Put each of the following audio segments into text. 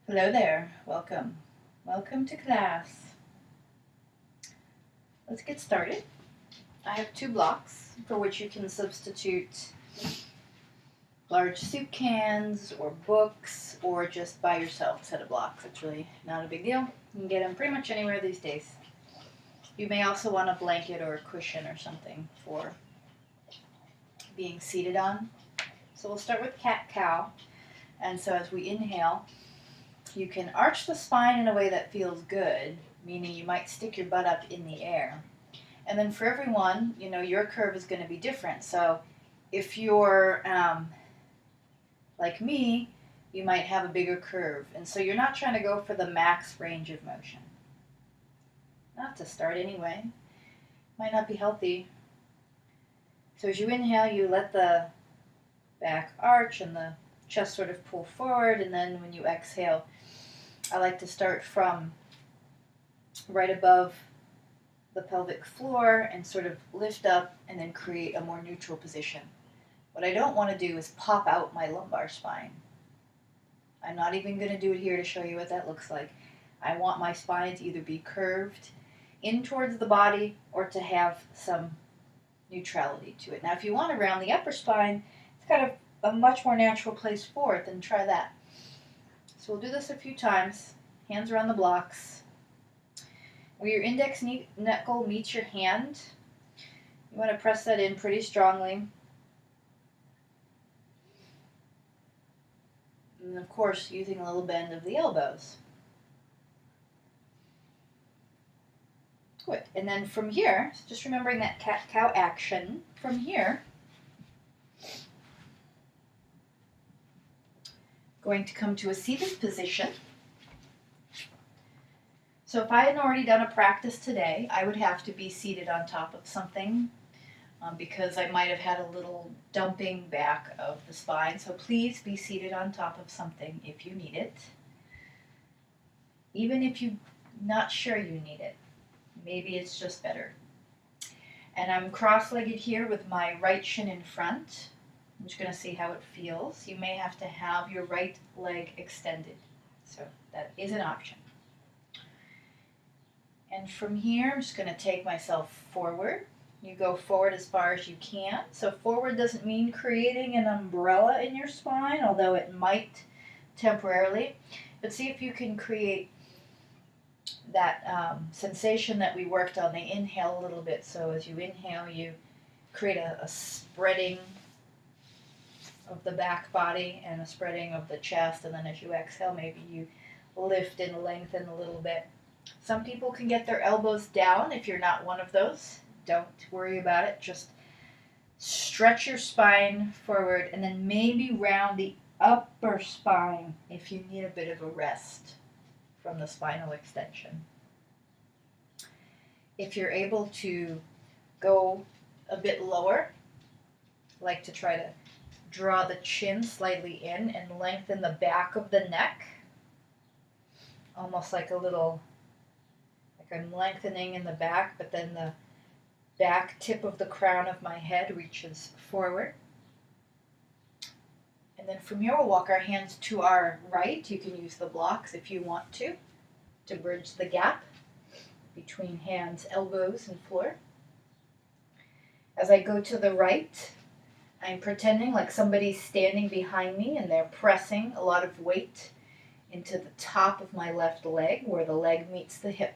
Hello there, welcome. Welcome to class. Let's get started. I have 2 blocks for which you can substitute large soup cans or books or just buy yourself a set of blocks. It's really not a big deal. You can get them pretty much anywhere these days. You may also want a blanket or a cushion or something for being seated on. So we'll start with cat-cow. And so as we inhale, you can arch the spine in a way that feels good, meaning you might stick your butt up in the air. And then for everyone, your curve is going to be different. So if you're like me, you might have a bigger curve. And so you're not trying to go for the max range of motion. Not to start anyway. Might not be healthy. So as you inhale, you let the back arch and the chest sort of pull forward, and then when you exhale, I like to start from right above the pelvic floor and sort of lift up and then create a more neutral position. What I don't want to do is pop out my lumbar spine. I'm not even going to do it here to show you what that looks like. I want my spine to either be curved in towards the body or to have some neutrality to it. Now, if you want to round the upper spine, it's got a much more natural place for it, then try that. So we'll do this a few times. Hands around the blocks. Where your index knuckle meets your hand, you want to press that in pretty strongly. And of course, using a little bend of the elbows. Good. And then from here, just remembering that cat-cow action, from here, going to come to a seated position. So if I hadn't already done a practice today, I would have to be seated on top of something because I might have had a little dumping back of the spine. So please be seated on top of something if you need it. Even if you're not sure you need it. Maybe it's just better. And I'm cross-legged here with my right shin in front. I'm just going to see how it feels. You may have to have your right leg extended. So that is an option. And from here, I'm just going to take myself forward. You go forward as far as you can. So forward doesn't mean creating an umbrella in your spine, although it might temporarily. But see if you can create that sensation that we worked on the inhale a little bit. So as you inhale, you create a spreading of the back body and a spreading of the chest. And then as you exhale, maybe you lift and lengthen a little bit. Some people can get their elbows down. If you're not one of those, don't worry about it. Just stretch your spine forward and then maybe round the upper spine if you need a bit of a rest from the spinal extension. If you're able to go a bit lower, like to try to draw the chin slightly in and lengthen the back of the neck, almost like a little, like I'm lengthening in the back, but then the back tip of the crown of my head reaches forward. And then from here, we'll walk our hands to our right. You can use the blocks if you want to bridge the gap between hands, elbows, and floor. As I go to the right, I'm pretending like somebody's standing behind me and they're pressing a lot of weight into the top of my left leg where the leg meets the hip.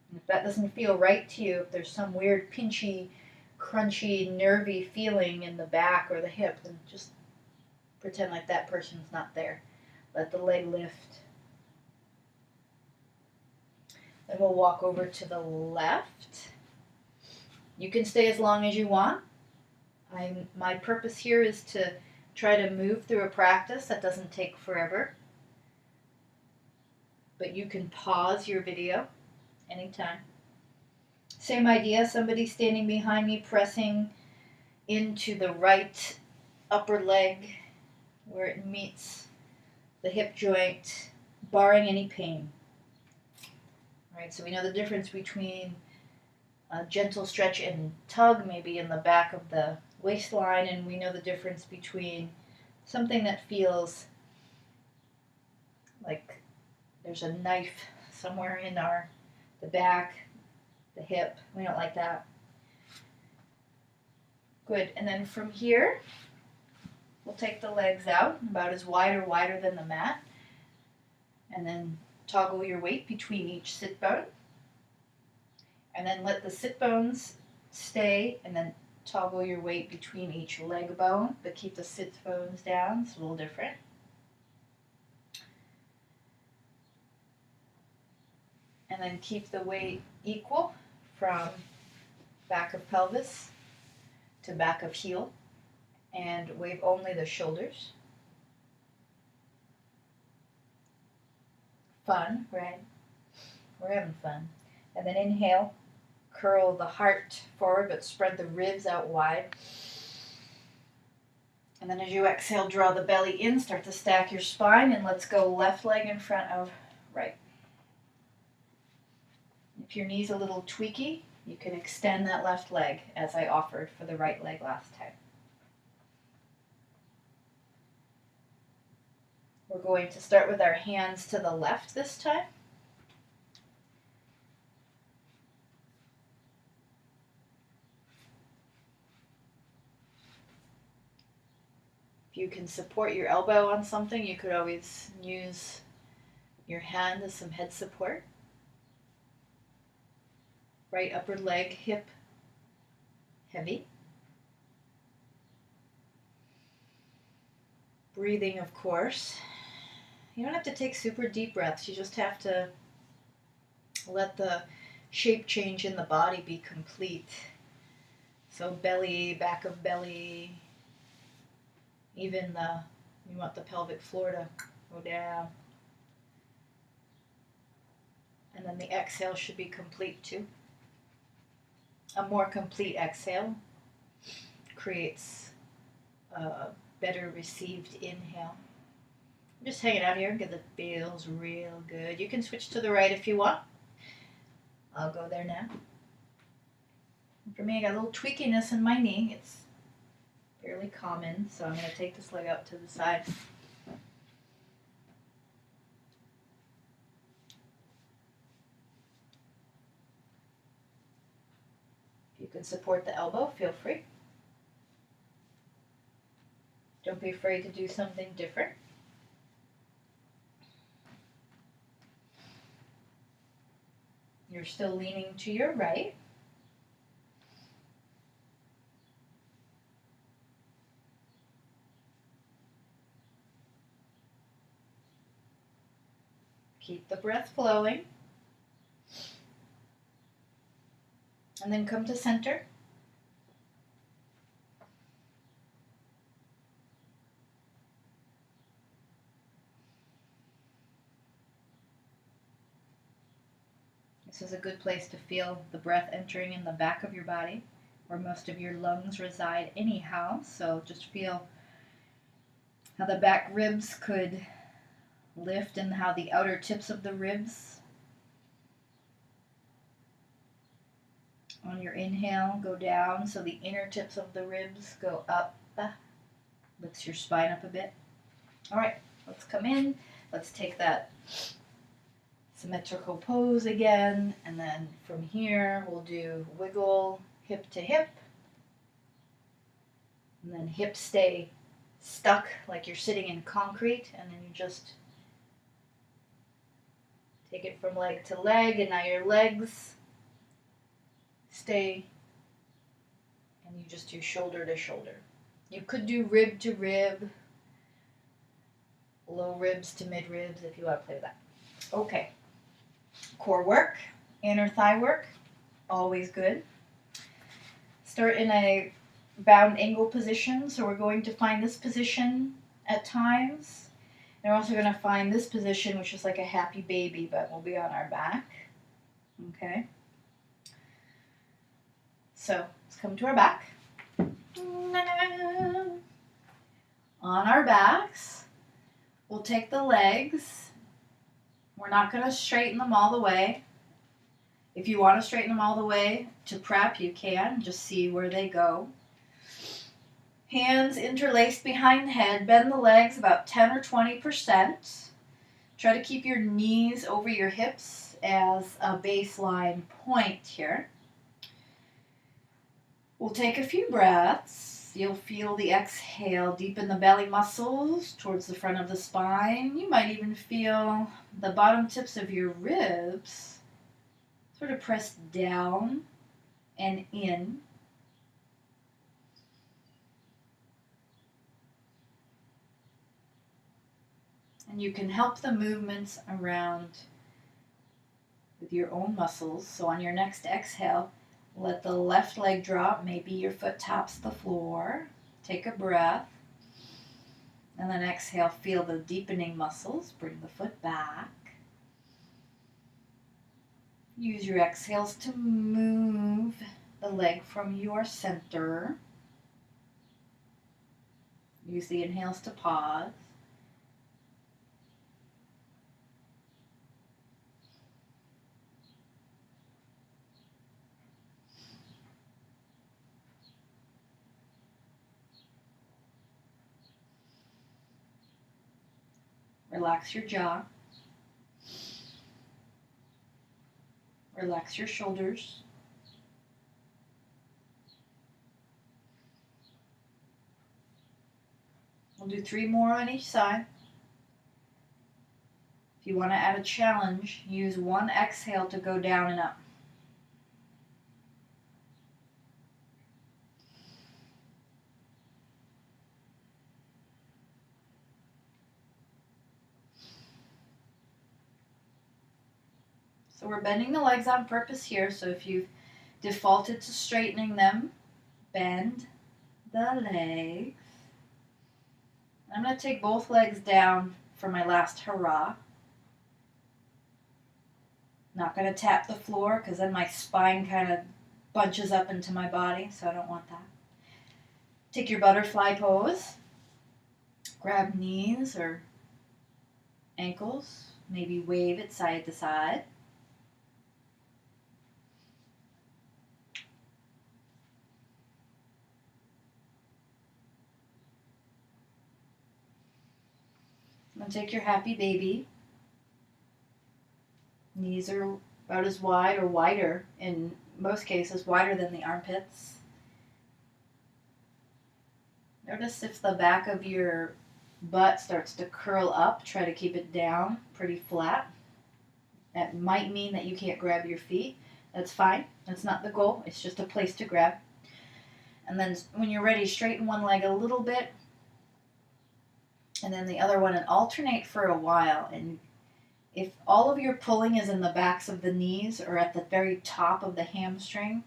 And if that doesn't feel right to you, if there's some weird pinchy, crunchy, nervy feeling in the back or the hip, then just pretend like that person's not there. Let the leg lift. Then we'll walk over to the left. You can stay as long as you want. My purpose here is to try to move through a practice that doesn't take forever. But you can pause your video anytime. Same idea, somebody standing behind me pressing into the right upper leg where it meets the hip joint, barring any pain. All right, so we know the difference between a gentle stretch and tug, maybe in the back of the waistline, and we know the difference between something that feels there's a knife somewhere in the back, the hip. We don't like that. Good. And then from here, we'll take the legs out about as wide or wider than the mat. And then toggle your weight between each sit bone. And then let the sit bones stay, and then toggle your weight between each leg bone, but keep the sit bones down. It's a little different. And then keep the weight equal from back of pelvis to back of heel, and wave only the shoulders. Fun, right? We're having fun. And then inhale, curl the heart forward, but spread the ribs out wide. And then as you exhale, draw the belly in, start to stack your spine, and let's go left leg in front of right. If your knee's a little tweaky, you can extend that left leg as I offered for the right leg last time. We're going to start with our hands to the left this time. If you can support your elbow on something, you could always use your hand as some head support. Right upper leg, hip, heavy. Breathing, of course. You don't have to take super deep breaths. You just have to let the shape change in the body be complete. So belly, back of belly, even you want the pelvic floor to go down. And then the exhale should be complete too. A more complete exhale creates a better received inhale. I'm just hanging out here because it feels real good. You can switch to the right if you want. I'll go there now. For me, I got a little tweakiness in my knee. It's fairly common, so I'm going to take this leg out to the side. If you can support the elbow, feel free. Don't be afraid to do something different. You're still leaning to your right. Keep the breath flowing. And then come to center. This is a good place to feel the breath entering in the back of your body, where most of your lungs reside anyhow. So just feel how the back ribs could lift and how the outer tips of the ribs on your inhale go down, so the inner tips of the ribs go up. Lifts your spine up a bit. All right, let's come in. Let's take that symmetrical pose again, and then from here we'll do wiggle hip to hip, and then hips stay stuck like you're sitting in concrete, and then you just take it from leg to leg, and now your legs stay, and you just do shoulder to shoulder. You could do rib to rib, low ribs to mid ribs if you want to play with that. Okay. Core work, inner thigh work, always good. Start in a bound angle position, so we're going to find this position at times. And we're also going to find this position, which is like a happy baby, but we'll be on our back. Okay. So let's come to our back. On our backs, we'll take the legs. We're not going to straighten them all the way. If you want to straighten them all the way to prep, you can. Just see where they go. Hands interlaced behind the head. Bend the legs about 10 or 20%. Try to keep your knees over your hips as a baseline point here. We'll take a few breaths. You'll feel the exhale deepen the belly muscles towards the front of the spine. You might even feel the bottom tips of your ribs sort of press down and in. And you can help the movements around with your own muscles. So on your next exhale, let the left leg drop. Maybe your foot taps the floor. Take a breath. And then exhale, feel the deepening muscles. Bring the foot back. Use your exhales to move the leg from your center. Use the inhales to pause. Relax your jaw. Relax your shoulders. We'll do 3 more on each side. If you want to add a challenge, use one exhale to go down and up. So we're bending the legs on purpose here. So if you've defaulted to straightening them, bend the legs. I'm going to take both legs down for my last hurrah. Not going to tap the floor because then my spine kind of bunches up into my body, so I don't want that. Take your butterfly pose. Grab knees or ankles. Maybe wave it side to side. And take your happy baby. Knees are about as wide or wider, in most cases, wider than the armpits. Notice if the back of your butt starts to curl up, try to keep it down pretty flat. That might mean that you can't grab your feet. That's fine. That's not the goal. It's just a place to grab. And then when you're ready, straighten one leg a little bit and then the other one, and alternate for a while. And if all of your pulling is in the backs of the knees or at the very top of the hamstring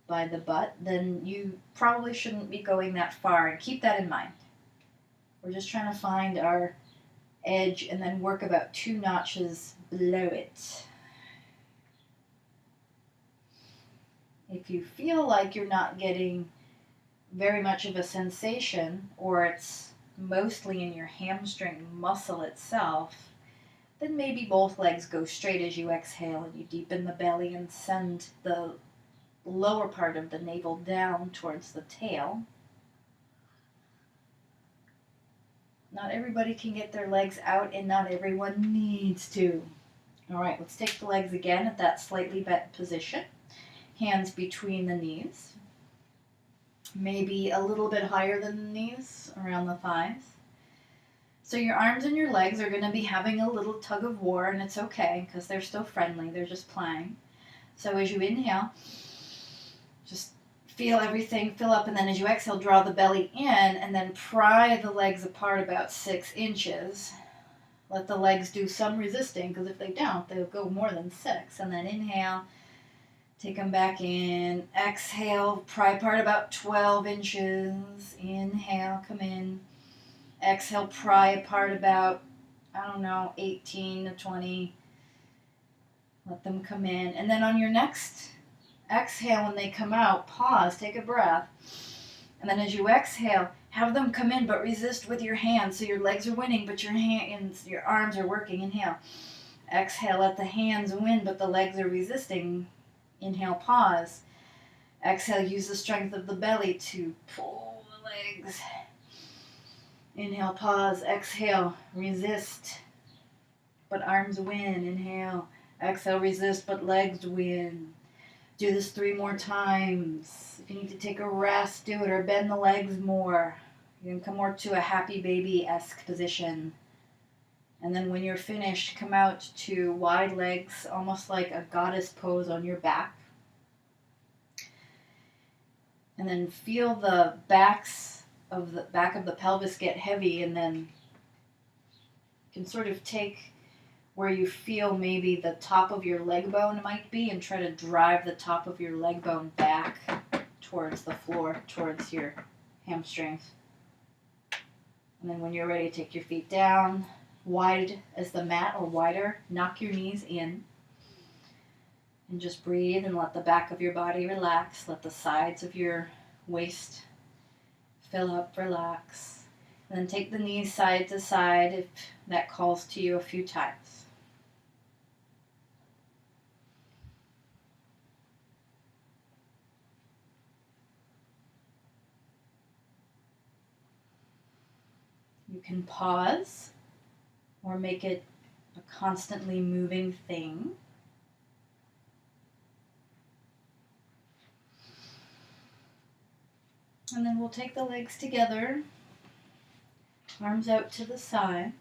by the butt, then you probably shouldn't be going that far, and keep that in mind. We're just trying to find our edge and then work about 2 notches below it. If you feel like you're not getting very much of a sensation, or it's mostly in your hamstring muscle itself, then maybe both legs go straight as you exhale and you deepen the belly and send the lower part of the navel down towards the tail. Not everybody can get their legs out, and not everyone needs to. All right, let's take the legs again at that slightly bent position. Hands between the knees. Maybe a little bit higher than the knees, around the thighs. So your arms and your legs are going to be having a little tug of war, and it's okay because they're still friendly. They're just playing. So as you inhale, just feel everything fill up, and then as you exhale, draw the belly in and then pry the legs apart about 6 inches. Let the legs do some resisting, because if they don't, they'll go more than 6. And then inhale, take them back in. Exhale, pry apart about 12 inches. Inhale, come in. Exhale, pry apart about, 18 to 20. Let them come in. And then on your next exhale, when they come out, pause, take a breath. And then as you exhale, have them come in, but resist with your hands. So your legs are winning, but your arms are working. Inhale. Exhale, let the hands win, but the legs are resisting. Inhale, pause. Exhale, use the strength of the belly to pull the legs. Inhale, pause. Exhale, resist. but arms win. Inhale. Exhale, resist, but legs win. Do this 3 more times. If you need to take a rest, do it, or bend the legs more. You can come more to a happy baby-esque position. And then when you're finished, come out to wide legs, almost like a goddess pose on your back. And then feel the back of the pelvis get heavy, and then you can sort of take where you feel maybe the top of your leg bone might be and try to drive the top of your leg bone back towards the floor, towards your hamstrings. And then when you're ready, take your feet down, wide as the mat or wider. Knock your knees in. And just breathe and let the back of your body relax. Let the sides of your waist fill up, relax. And then take the knees side to side if that calls to you a few times. You can pause or make it a constantly moving thing. And then we'll take the legs together, arms out to the side.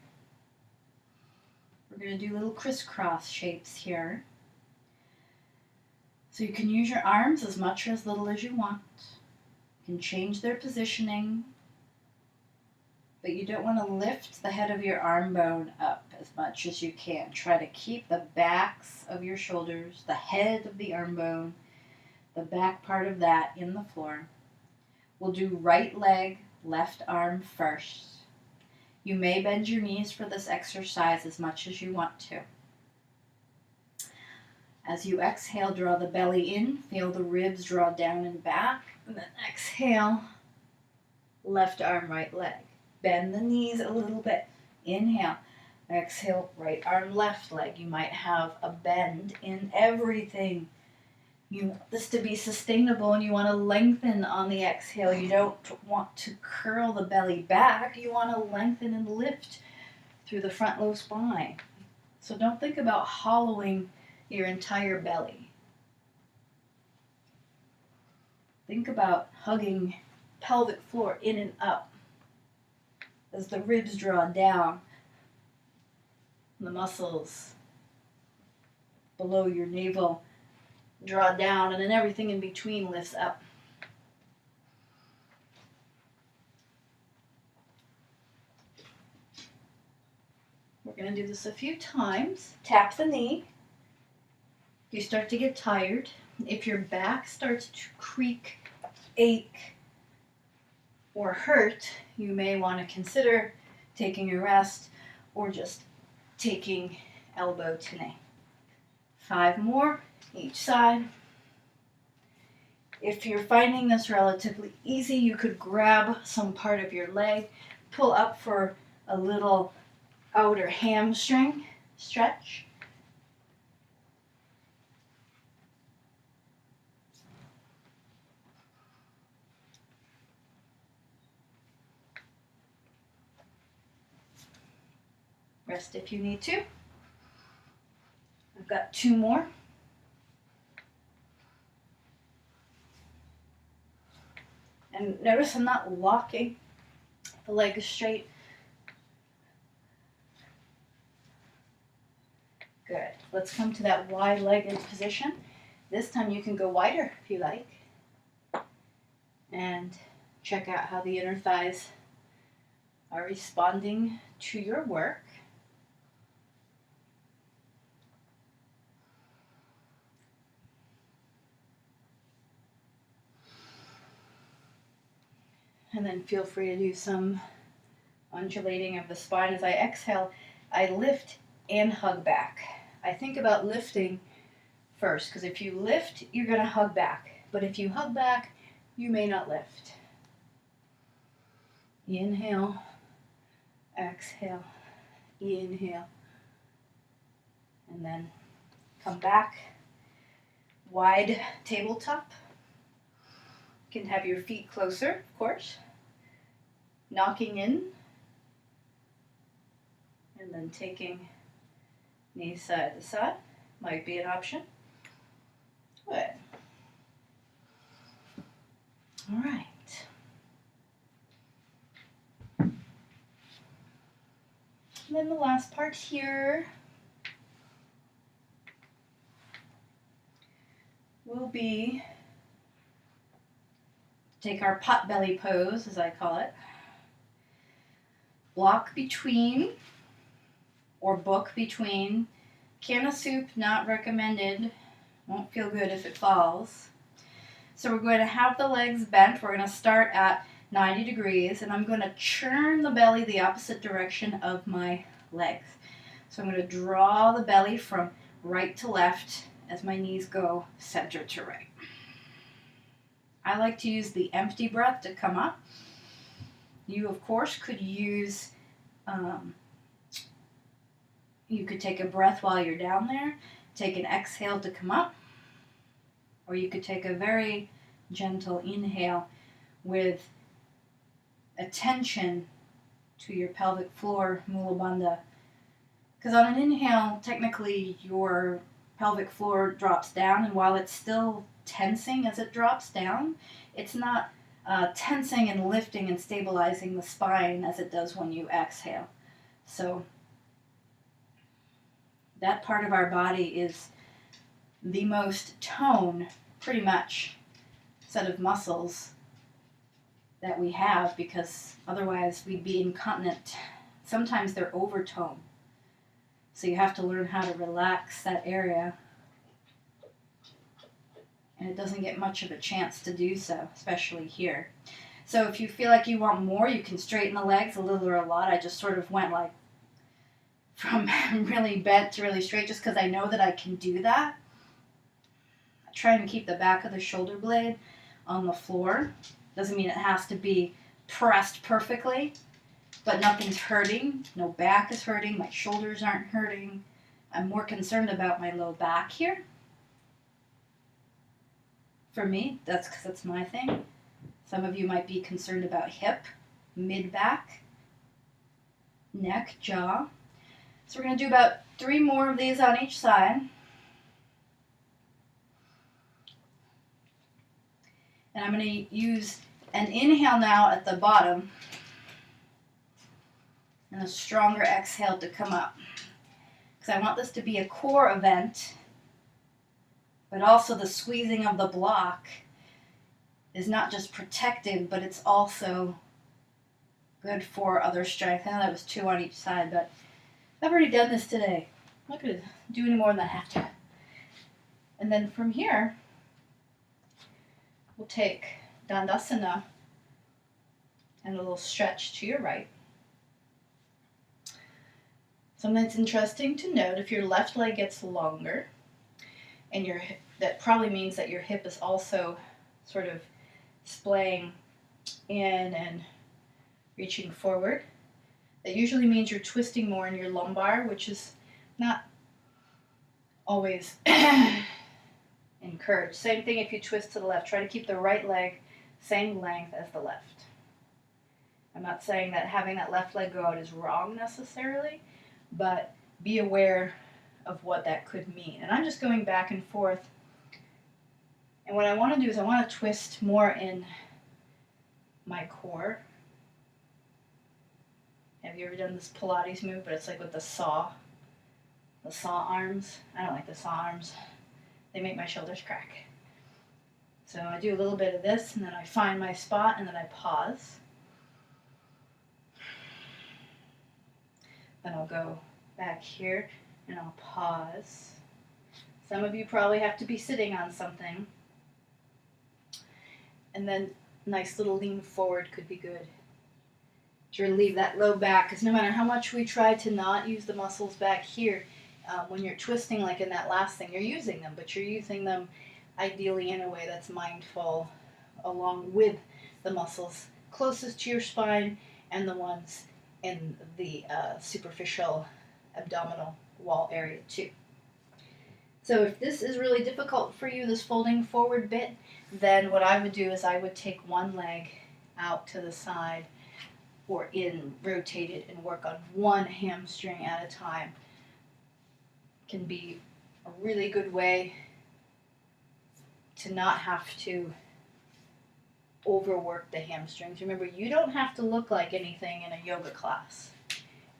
We're going to do little crisscross shapes here. So you can use your arms as much or as little as you want. You can change their positioning, but you don't want to lift the head of your arm bone up as much as you can. Try to keep the backs of your shoulders, the head of the arm bone, the back part of that in the floor. We'll do right leg, left arm first. You may bend your knees for this exercise as much as you want to. As you exhale, draw the belly in, feel the ribs draw down and back, and then exhale, left arm, right leg. Bend the knees a little bit. Inhale, exhale, right arm, left leg. You might have a bend in everything. You want this to be sustainable and you want to lengthen on the exhale. You don't want to curl the belly back. You want to lengthen and lift through the front low spine. So don't think about hollowing your entire belly. Think about hugging pelvic floor in and up as the ribs draw down, the muscles below your navel draw down, and then everything in between lifts up. We're going to do this a few times. Tap the knee. If you start to get tired, if your back starts to creak, ache, or hurt, you may want to consider taking a rest or just taking elbow to knee. 5 more each side. If you're finding this relatively easy, you could grab some part of your leg, pull up for a little outer hamstring stretch. Rest if you need to. I've got 2 more. And notice I'm not locking the leg straight. Good. Let's come to that wide-legged position. This time you can go wider if you like. And check out how the inner thighs are responding to your work. And then feel free to do some undulating of the spine. As I exhale, I lift and hug back. I think about lifting first, because if you lift, you're going to hug back. But if you hug back, you may not lift. Inhale, exhale, inhale. And then come back, wide tabletop. You can have your feet closer, of course. Knocking in. And then taking Knees side to side might be an option. Good. All right. And then the last part here will be take our pot belly pose, as I call it. Block between or book between. Can of soup, not recommended. Won't feel good if it falls. So we're going to have the legs bent. We're going to start at 90 degrees, and I'm going to churn the belly the opposite direction of my legs. So I'm going to draw the belly from right to left as my knees go center to right. I like to use the empty breath to come up. You, of course, could use, you could take a breath while you're down there, take an exhale to come up, or you could take a very gentle inhale with attention to your pelvic floor, mula bandha. Because on an inhale, technically your pelvic floor drops down, and while it's still tensing as it drops down, it's not tensing and lifting and stabilizing the spine as it does when you exhale. So that part of our body is the most tone, pretty much, set of muscles that we have, because otherwise we'd be incontinent. Sometimes they're overtone. So you have to learn how to relax that area. And it doesn't get much of a chance to do so, especially here. So if you feel like you want more, you can straighten the legs a little or a lot. I just sort of went like from really bent to really straight just because I know that I can do that. I try and keep the back of the shoulder blade on the floor. Doesn't mean it has to be pressed perfectly, but nothing's hurting. No back is hurting. My shoulders aren't hurting. I'm more concerned about my low back here. For me, that's because that's my thing. Some of you might be concerned about hip, mid-back, neck, jaw. So we're going to do about 3 more of these on each side. And I'm going to use an inhale now at the bottom and a stronger exhale to come up. Because I want this to be a core event, but also the squeezing of the block is not just protective, but it's also good for other strength. I know that was 2 on each side, but I've already done this today. I'm not going to do any more than I have to. And then from here, we'll take Dandasana and a little stretch to your right. Something that's interesting to note, if your left leg gets longer, and that probably means that your hip is also sort of splaying in and reaching forward. That usually means you're twisting more in your lumbar, which is not always encouraged. Same thing if you twist to the left. Try to keep the right leg same length as the left. I'm not saying that having that left leg go out is wrong necessarily, but be aware of what that could mean. And I'm just going back and forth. And what I want to do is I want to twist more in my core. Have you ever done this Pilates move, but it's like with the saw arms? I don't like the saw arms. They make my shoulders crack. So I do a little bit of this, and then I find my spot, and then I pause. Then I'll go back here, and I'll pause. Some of you probably have to be sitting on something. And then nice little lean forward could be good. To relieve that low back, because no matter how much we try to not use the muscles back here, when you're twisting like in that last thing, you're using them, but you're using them ideally in a way that's mindful along with the muscles closest to your spine and the ones in the superficial abdominal wall area too. So if this is really difficult for you, this folding forward bit, then what I would do is I would take one leg out to the side or in, rotate it, and work on one hamstring at a time. can be a really good way to not have to overwork the hamstrings. Remember, you don't have to look like anything in a yoga class.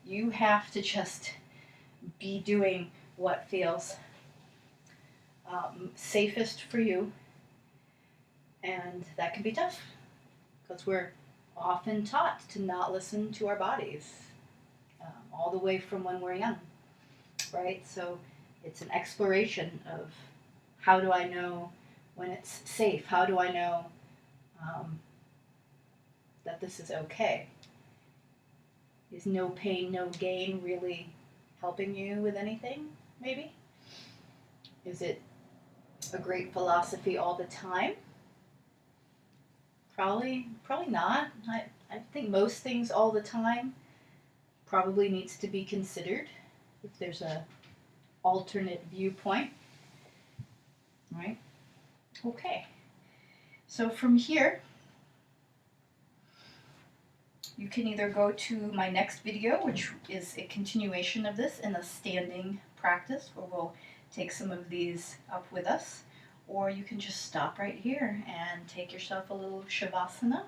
You have to just be doing what feels safest for you, and that can be tough because we're often taught to not listen to our bodies all the way from when we're young, right? So it's an exploration of how do I know when it's safe? How do I know that this is okay? Is no pain, no gain really helping you with anything, maybe? Is it a great philosophy all the time? Probably not. I think most things all the time probably needs to be considered if there's a alternate viewpoint, right? Okay. So from here, you can either go to my next video, which is a continuation of this in a standing practice, where we'll take some of these up with us, or you can just stop right here and take yourself a little shavasana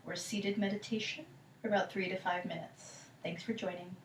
or seated meditation for about 3 to 5 minutes. Thanks for joining.